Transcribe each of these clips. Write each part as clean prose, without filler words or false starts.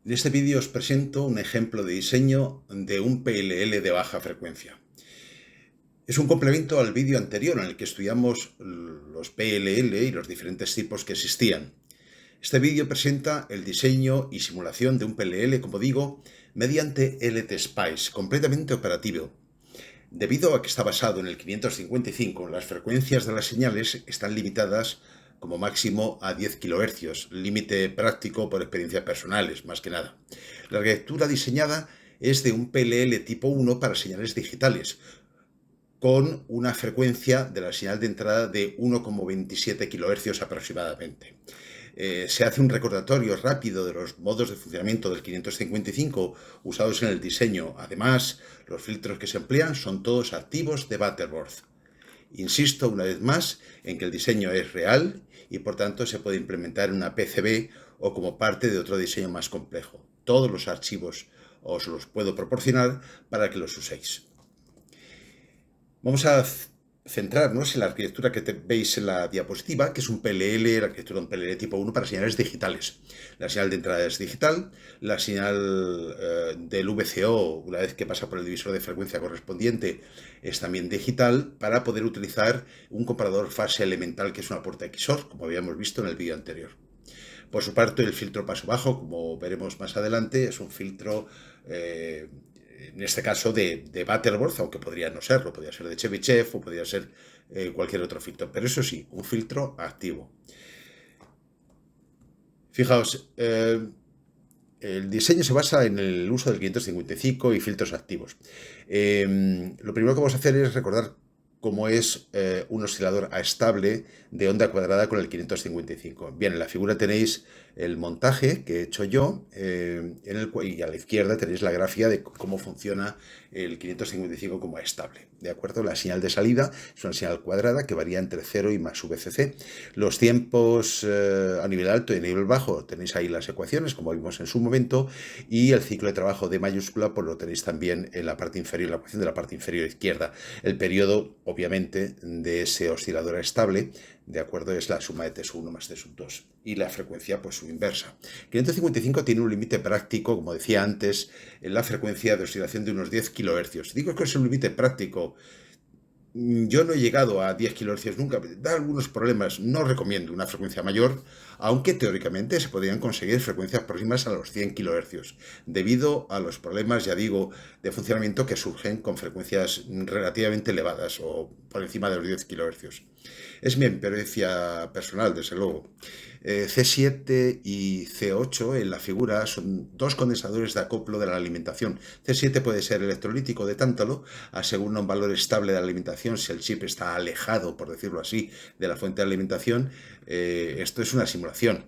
En este vídeo os presento un ejemplo de diseño de un PLL de baja frecuencia. Es un complemento al vídeo anterior en el que estudiamos los PLL y los diferentes tipos que existían. Este vídeo presenta el diseño y simulación de un PLL, como digo, mediante LTSpice, completamente operativo. Debido a que está basado en el 555, las frecuencias de las señales están limitadas como máximo a 10 kHz, límite práctico por experiencias personales, más que nada. La arquitectura diseñada es de un PLL tipo 1 para señales digitales, con una frecuencia de la señal de entrada de 1,27 kHz aproximadamente. Se hace un recordatorio rápido de los modos de funcionamiento del 555 usados en el diseño. Además, los filtros que se emplean son todos activos de Butterworth. Insisto una vez más en que el diseño es real y por tanto se puede implementar en una PCB o como parte de otro diseño más complejo. Todos los archivos os los puedo proporcionar para que los uséis. Vamos a centrarnos en la arquitectura que veis en la diapositiva, que es un PLL, la arquitectura de un PLL tipo 1 para señales digitales. La señal de entrada es digital, la señal del VCO, una vez que pasa por el divisor de frecuencia correspondiente, es también digital para poder utilizar un comparador fase elemental que es una puerta XOR, como habíamos visto en el vídeo anterior. Por su parte, el filtro paso bajo, como veremos más adelante, es un filtro en este caso de Butterworth, aunque podría no serlo, podría ser de Chebyshev o podría ser cualquier otro filtro, pero eso sí, un filtro activo. Fijaos, el diseño se basa en el uso del 555 y filtros activos. Lo primero que vamos a hacer es recordar cómo es un oscilador estable de onda cuadrada con el 555. Bien, en la figura tenéis el montaje que he hecho yo y a la izquierda tenéis la gráfica de cómo funciona el 555 como estable. ¿De acuerdo? La señal de salida es una señal cuadrada que varía entre 0 y más VCC. Los tiempos a nivel alto y a nivel bajo tenéis ahí las ecuaciones, como vimos en su momento, y el ciclo de trabajo de mayúscula pues lo tenéis también en la parte inferior, en la ecuación de la parte inferior izquierda. El periodo, obviamente, de ese oscilador estable, de acuerdo, es la suma de T1 más T2 y la frecuencia pues su inversa. 555 tiene un límite práctico, como decía antes, en la frecuencia de oscilación de unos 10 kHz. Digo que es un límite práctico. Yo no he llegado a 10 kHz nunca, da algunos problemas, no recomiendo una frecuencia mayor, aunque teóricamente se podrían conseguir frecuencias próximas a los 100 kHz, debido a los problemas, ya digo, de funcionamiento que surgen con frecuencias relativamente elevadas o por encima de los 10 kHz. Es mi experiencia personal, desde luego. C7 y C8 en la figura son dos condensadores de acoplo de la alimentación. C7 puede ser electrolítico de tántalo, asegura un valor estable de alimentación si el chip está alejado, por decirlo así, de la fuente de alimentación. Esto es una simulación,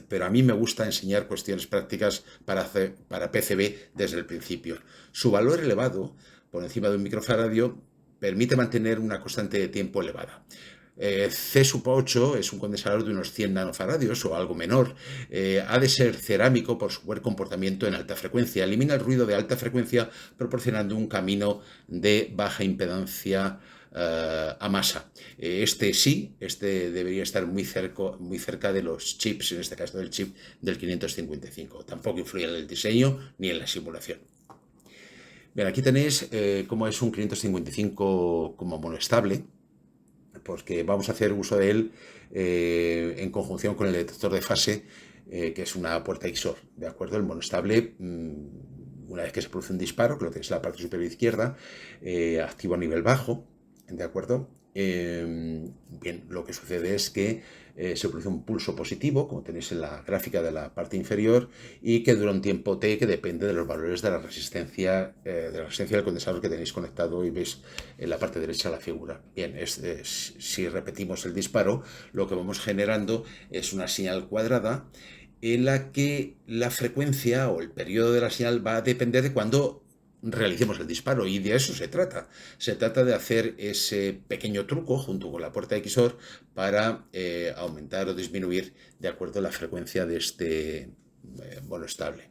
pero a mí me gusta enseñar cuestiones prácticas para PCB desde el principio. Su valor elevado, por encima de un microfaradio, permite mantener una constante de tiempo elevada. C8 es un condensador de unos 100 nanofaradios o algo menor. Ha de ser cerámico por su buen comportamiento en alta frecuencia. Elimina el ruido de alta frecuencia proporcionando un camino de baja impedancia a masa. Este debería estar muy cerca de los chips, en este caso del chip del 555. Tampoco influye en el diseño ni en la simulación. Bien, aquí tenéis cómo es un 555 como monoestable, porque vamos a hacer uso de él en conjunción con el detector de fase, que es una puerta XOR, ¿de acuerdo? El monoestable, una vez que se produce un disparo, que lo tenéis en la parte superior izquierda, activo a nivel bajo, ¿de acuerdo? Bien, lo que sucede es que se produce un pulso positivo, como tenéis en la gráfica de la parte inferior, y que dura un tiempo T que depende de los valores de la resistencia del condensador que tenéis conectado y veis en la parte derecha la figura. Bien, si repetimos el disparo, lo que vamos generando es una señal cuadrada en la que la frecuencia o el periodo de la señal va a depender de cuándo realicemos el disparo, y de eso se trata. Se trata de hacer ese pequeño truco junto con la puerta XOR para aumentar o disminuir de acuerdo a la frecuencia de este monoestable.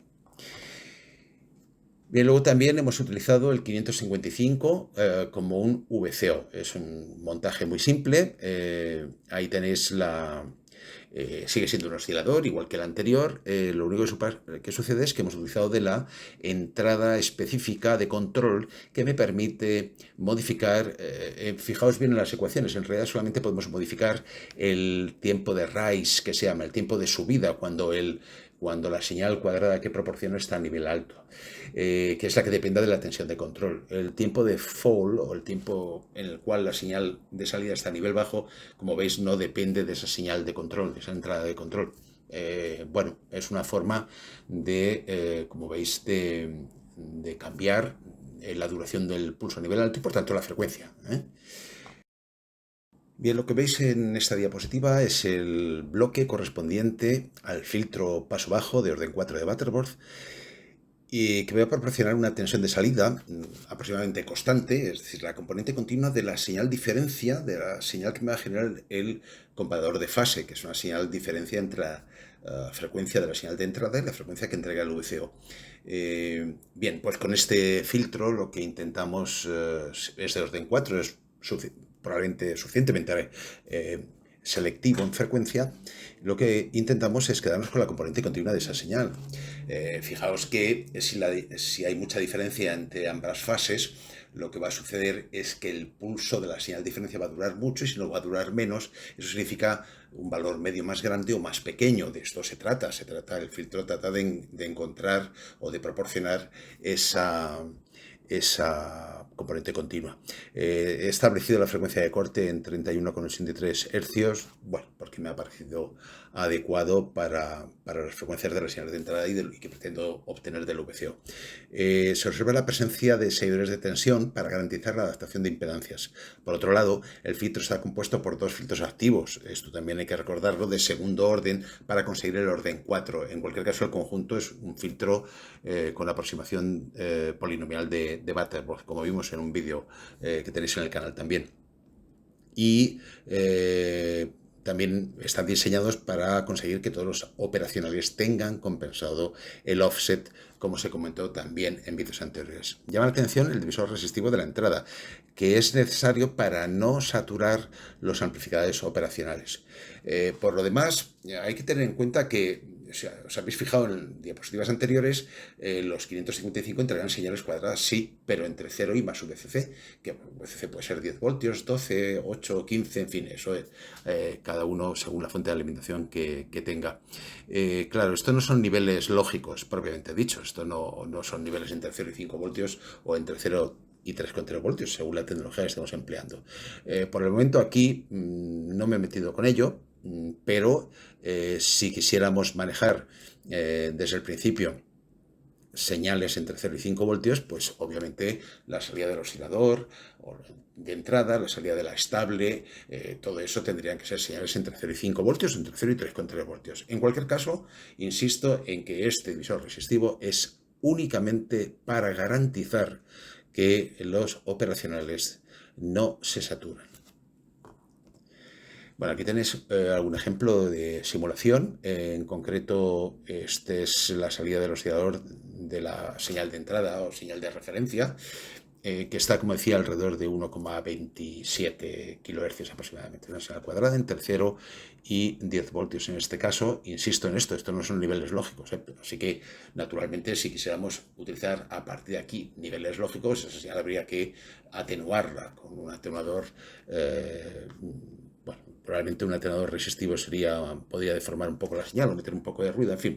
Bien, luego también hemos utilizado el 555 como un VCO. Es un montaje muy simple. Ahí tenéis Sigue siendo un oscilador, igual que el anterior. Lo único que sucede es que hemos utilizado de la entrada específica de control que me permite modificar, fijaos bien en las ecuaciones, en realidad solamente podemos modificar el tiempo de rise, que se llama, el tiempo de subida, cuando la señal cuadrada que proporciona está a nivel alto, que es la que depende de la tensión de control. El tiempo de fall, o el tiempo en el cual la señal de salida está a nivel bajo, como veis, no depende de esa señal de control, de esa entrada de control. Bueno, es una forma de, como veis, de cambiar la duración del pulso a nivel alto y, por tanto, la frecuencia. Bien, lo que veis en esta diapositiva es el bloque correspondiente al filtro paso bajo de orden 4 de Butterworth, y que me va a proporcionar una tensión de salida aproximadamente constante, es decir, la componente continua de la señal diferencia, de la señal que me va a generar el comparador de fase, que es una señal diferencia entre la frecuencia de la señal de entrada y la frecuencia que entrega el VCO. Bien, pues con este filtro lo que intentamos es de orden 4, es probablemente suficientemente selectivo en frecuencia. Lo que intentamos es quedarnos con la componente continua de esa señal. Fijaos que si hay mucha diferencia entre ambas fases, lo que va a suceder es que el pulso de la señal de diferencia va a durar mucho, y si no va a durar menos, eso significa un valor medio más grande o más pequeño. De esto se trata. El filtro trata de encontrar o de proporcionar esa componente continua. He establecido la frecuencia de corte en 31,83 Hz, bueno, porque me ha parecido adecuado para las frecuencias de las señales de entrada y que pretendo obtener del VCO. Se observa la presencia de seguidores de tensión para garantizar la adaptación de impedancias. Por otro lado, el filtro está compuesto por dos filtros activos. Esto también hay que recordarlo, de segundo orden, para conseguir el orden 4. En cualquier caso, el conjunto es un filtro con aproximación polinomial de Butterworth, como vimos en un vídeo que tenéis en el canal también. Y también están diseñados para conseguir que todos los operacionales tengan compensado el offset, como se comentó también en vídeos anteriores. Llama la atención el divisor resistivo de la entrada, que es necesario para no saturar los amplificadores operacionales. Por lo demás, hay que tener en cuenta que, os habéis fijado en diapositivas anteriores, los 555 entregan señales cuadradas, sí, pero entre 0 y más VCC, que VCC puede ser 10 voltios, 12, 8, 15, en fin, eso es cada uno según la fuente de alimentación que tenga. Claro, esto no son niveles lógicos, propiamente dicho, esto no son niveles entre 0 y 5 voltios o entre 0 y 3,3 voltios, según la tecnología que estemos empleando. Por el momento aquí no me he metido con ello, pero si quisiéramos manejar desde el principio señales entre 0 y 5 voltios, pues obviamente la salida del oscilador de entrada, la salida de la estable, todo eso tendrían que ser señales entre 0 y 5 voltios, entre 0 y 3,3 voltios. En cualquier caso, insisto en que este divisor resistivo es únicamente para garantizar que los operacionales no se saturan. Bueno, aquí tenéis algún ejemplo de simulación. En concreto, esta es la salida del oscilador de la señal de entrada o señal de referencia, que está, como decía, alrededor de 1,27 kHz aproximadamente, una señal cuadrada entre 0 y 10 voltios. En este caso, insisto en esto no son niveles lógicos, así que, naturalmente, si quisiéramos utilizar a partir de aquí niveles lógicos, esa señal habría que atenuarla con un atenuador. Bueno, probablemente un atenuador resistivo podría deformar un poco la señal o meter un poco de ruido. En fin,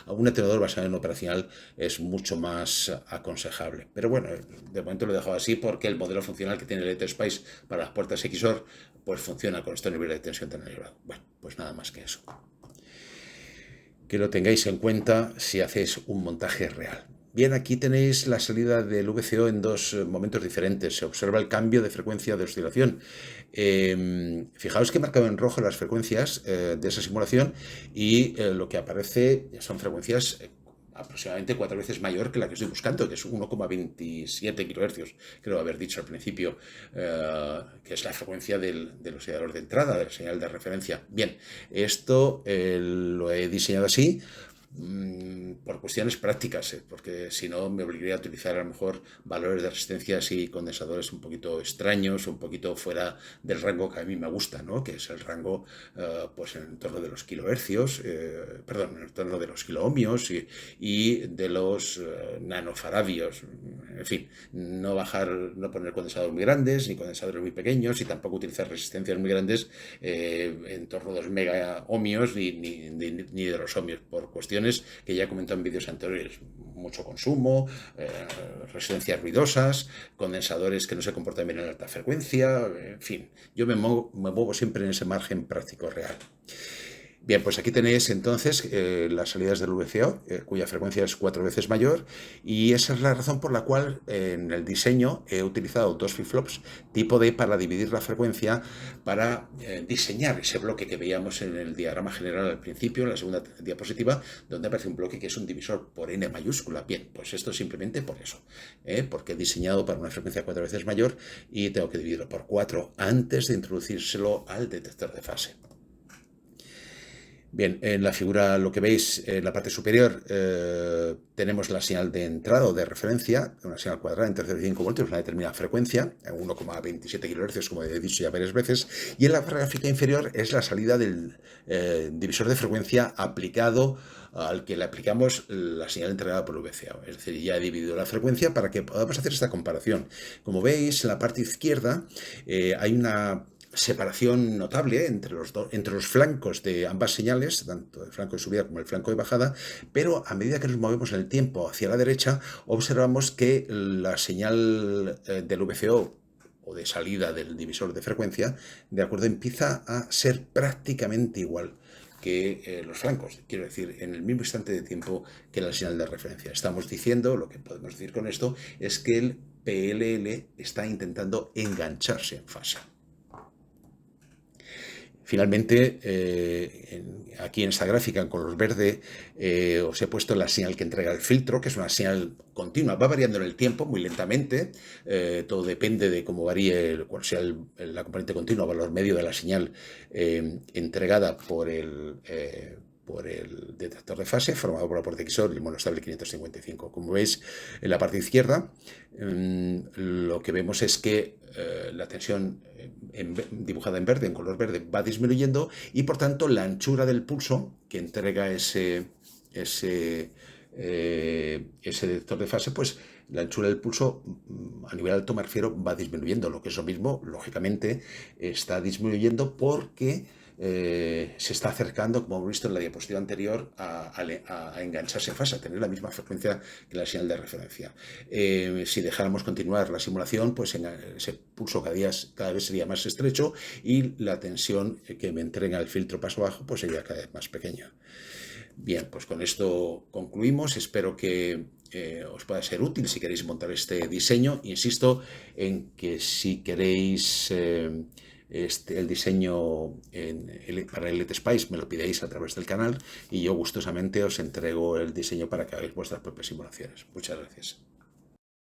un atenuador basado en operacional es mucho más aconsejable. Pero bueno, de momento lo he dejado así porque el modelo funcional que tiene el EtherSpace para las puertas XOR pues funciona con este nivel de tensión tan elevado. Bueno, pues nada más que eso. Que lo tengáis en cuenta si hacéis un montaje real. Bien, aquí tenéis la salida del VCO en dos momentos diferentes. Se observa el cambio de frecuencia de oscilación. Fijaos que he marcado en rojo las frecuencias de esa simulación, y lo que aparece son frecuencias aproximadamente 4 veces mayor que la que estoy buscando, que es 1,27 kHz, creo haber dicho al principio, que es la frecuencia del oscilador de entrada, de la señal de referencia. Bien, esto lo he diseñado así por cuestiones prácticas, porque si no me obligaría a utilizar a lo mejor valores de resistencias y condensadores un poquito extraños, un poquito fuera del rango que a mí me gusta, ¿no? Que es el rango pues en torno de los kilohercios, perdón, en torno de los kiloohmios y de los nanofaradios. En fin, no poner condensadores muy grandes ni condensadores muy pequeños y tampoco utilizar resistencias muy grandes en torno de los megaohmios ni de los ohmios, por cuestiones que ya he comentado en vídeos anteriores. Mucho consumo, resistencias ruidosas, condensadores que no se comportan bien en alta frecuencia, en fin, yo me muevo siempre en ese margen práctico real. Bien, pues aquí tenéis entonces las salidas del VCO, cuya frecuencia es 4 veces mayor, y esa es la razón por la cual en el diseño he utilizado dos flip-flops tipo D para dividir la frecuencia, para diseñar ese bloque que veíamos en el diagrama general al principio, en la segunda diapositiva, donde aparece un bloque que es un divisor por N mayúscula. Bien, pues esto simplemente por eso, porque he diseñado para una frecuencia 4 veces mayor y tengo que dividirlo por 4 antes de introducírselo al detector de fase. Bien, en la figura lo que veis en la parte superior tenemos la señal de entrada o de referencia, una señal cuadrada entre 0 y 5 voltios, una determinada frecuencia, 1,27 kHz, como he dicho ya varias veces, y en la gráfica inferior es la salida del divisor de frecuencia aplicado al que le aplicamos la señal entregada por VCO. Es decir, ya he dividido la frecuencia para que podamos hacer esta comparación. Como veis, en la parte izquierda hay una separación notable entre los flancos de ambas señales, tanto el flanco de subida como el flanco de bajada, pero a medida que nos movemos en el tiempo hacia la derecha, observamos que la señal del VCO o de salida del divisor de frecuencia, de acuerdo, empieza a ser prácticamente igual que los flancos, quiero decir, en el mismo instante de tiempo que la señal de referencia. Estamos diciendo, lo que podemos decir con esto, es que el PLL está intentando engancharse en fase. Finalmente, aquí en esta gráfica en color verde os he puesto la señal que entrega el filtro, que es una señal continua, va variando en el tiempo muy lentamente, todo depende de cómo varíe, cuál sea la componente continua, valor medio de la señal entregada por el detector de fase formado por la puerta XOR y el monoestable 555. Como veis en la parte izquierda, lo que vemos es que la tensión dibujada en verde, en color verde, va disminuyendo y por tanto la anchura del pulso que entrega ese detector de fase, pues la anchura del pulso a nivel alto me refiero, va disminuyendo. Lo que es lo mismo, lógicamente, está disminuyendo porque se está acercando, como hemos visto en la diapositiva anterior, a engancharse en fase, a tener la misma frecuencia que la señal de referencia. Si dejáramos continuar la simulación, pues ese pulso cada vez sería más estrecho y la tensión que me entrega el filtro paso bajo pues sería cada vez más pequeña. Bien, pues con esto concluimos. Espero que os pueda ser útil si queréis montar este diseño. Insisto en que si queréis el diseño para el LTSpice me lo pidáis a través del canal y yo gustosamente os entrego el diseño para que hagáis vuestras propias simulaciones. Muchas gracias.